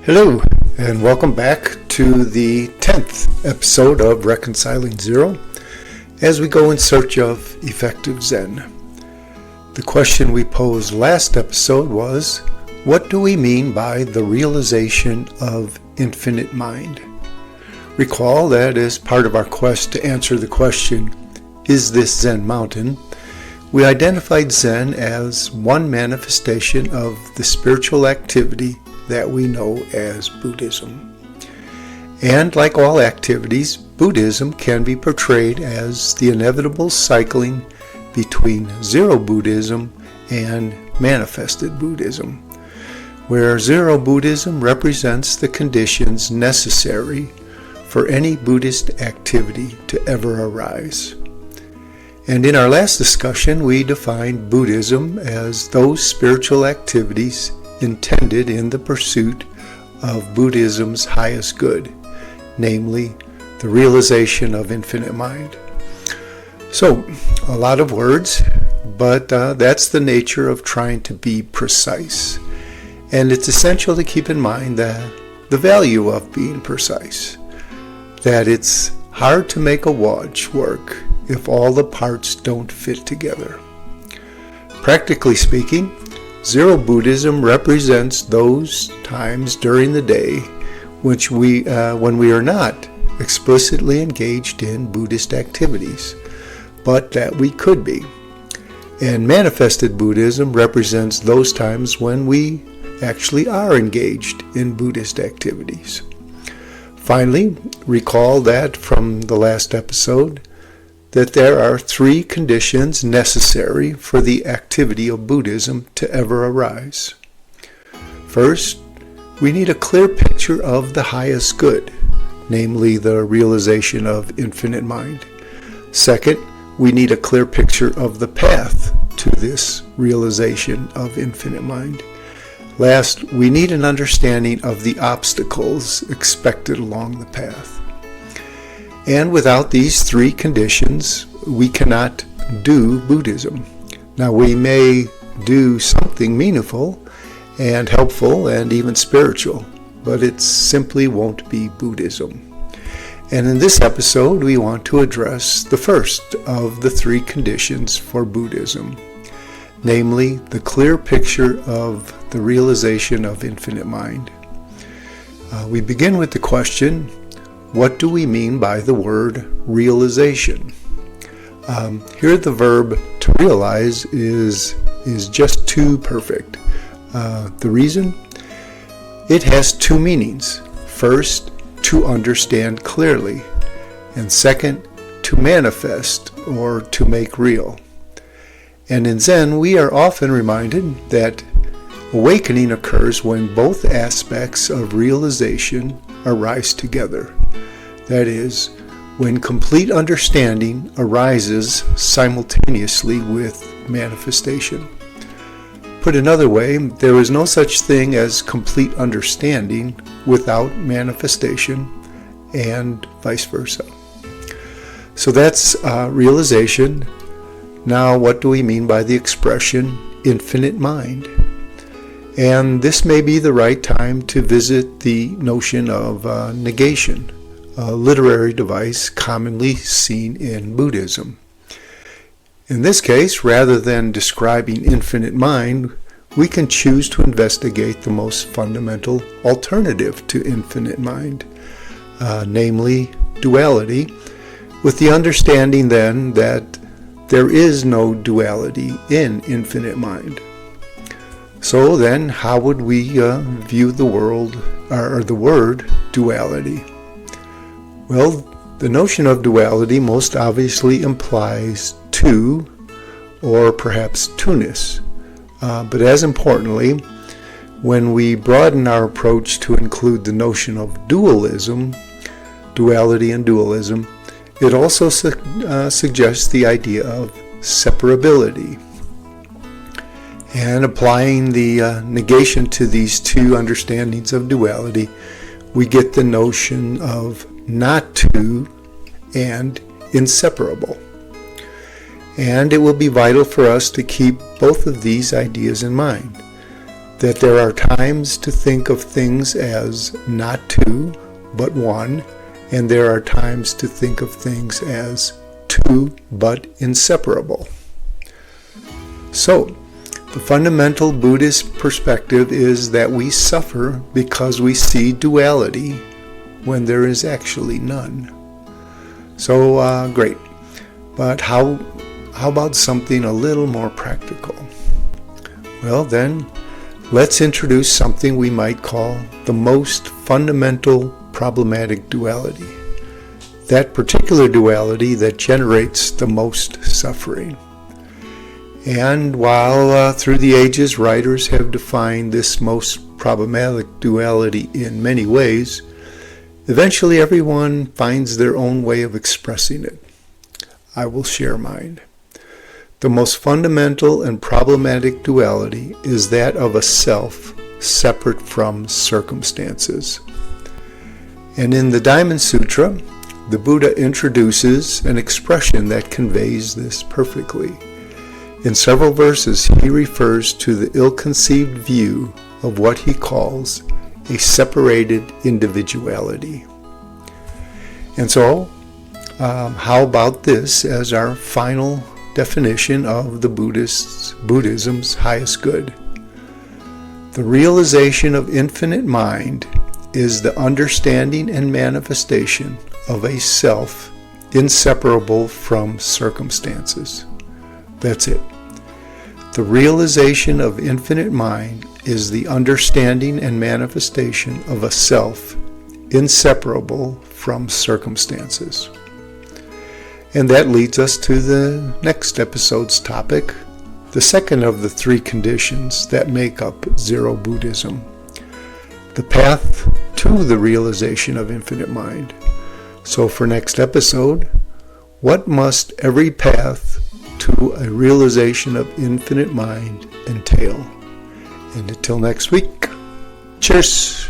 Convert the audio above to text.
Hello, and welcome back to the 10th episode of Reconciling Zero as we go in search of Effective Zen. The question we posed last episode was, what do we mean by the realization of infinite mind? Recall that as part of our quest to answer the question, is this Zen Mountain? We identified Zen as one manifestation of the spiritual activity that we know as Buddhism. And like all activities, Buddhism can be portrayed as the inevitable cycling between zero-buddhism and manifested Buddhism, where zero-buddhism represents the conditions necessary for any Buddhist activity to ever arise. And in our last discussion, we defined Buddhism as those spiritual activities intended in the pursuit of Buddhism's highest good, namely the realization of infinite mind. So, a lot of words, but that's the nature of trying to be precise. And it's essential to keep in mind the value of being precise, that it's hard to make a watch work if all the parts don't fit together. Practically speaking, Zero-Buddhism represents those times during the day when we are not explicitly engaged in Buddhist activities, but that we could be. And manifested Buddhism represents those times when we actually are engaged in Buddhist activities. Finally, recall that from the last episode, that there are three conditions necessary for the activity of Buddhism to ever arise. First, we need a clear picture of the highest good, namely the realization of infinite mind. Second, we need a clear picture of the path to this realization of infinite mind. Last, we need an understanding of the obstacles expected along the path. And without these three conditions, we cannot do Buddhism. Now, we may do something meaningful and helpful and even spiritual, but it simply won't be Buddhism. And in this episode, we want to address the first of the three conditions for Buddhism, namely the clear picture of the realization of infinite mind. We begin with the question, what do we mean by the word realization? Here the verb to realize is just too perfect. The reason? It has two meanings. First, to understand clearly, and second, to manifest or to make real. And in Zen, we are often reminded that awakening occurs when both aspects of realization arise together. That is, when complete understanding arises simultaneously with manifestation. Put another way, there is no such thing as complete understanding without manifestation, and vice versa. So that's realization. Now, what do we mean by the expression infinite mind? And this may be the right time to visit the notion of negation, a literary device commonly seen in Buddhism. In this case, rather than describing infinite mind, we can choose to investigate the most fundamental alternative to infinite mind, namely duality, with the understanding then that there is no duality in infinite mind. So then, how would we view the world or the word duality? Well, the notion of duality most obviously implies two, or perhaps two-ness. But as importantly, when we broaden our approach to include the notion of dualism, duality and dualism, it also suggests the idea of separability. And applying the negation to these two understandings of duality, we get the notion of not two and inseparable. And it will be vital for us to keep both of these ideas in mind. that there are times to think of things as not two, but one, and there are times to think of things as two, but inseparable. So, the fundamental Buddhist perspective is that we suffer because we see duality when there is actually none. So, great. But how about something a little more practical? Well, then, let's introduce something we might call the most fundamental problematic duality. That particular duality that generates the most suffering. And while through the ages writers have defined this most problematic duality in many ways, eventually everyone finds their own way of expressing it. I will share mine. The most fundamental and problematic duality is that of a self separate from circumstances. And in the Diamond Sutra, the Buddha introduces an expression that conveys this perfectly. In several verses, he refers to the ill-conceived view of what he calls a separated individuality. And so, how about this as our final definition of the Buddhism's highest good? The realization of infinite mind is the understanding and manifestation of a self inseparable from circumstances. That's it. The realization of infinite mind is the understanding and manifestation of a self inseparable from circumstances. And that leads us to the next episode's topic, the second of the three conditions that make up zero-buddhism, the path to the realization of infinite mind. So for next episode, what must every path to a realization of infinite mind entail? And until next week, cheers!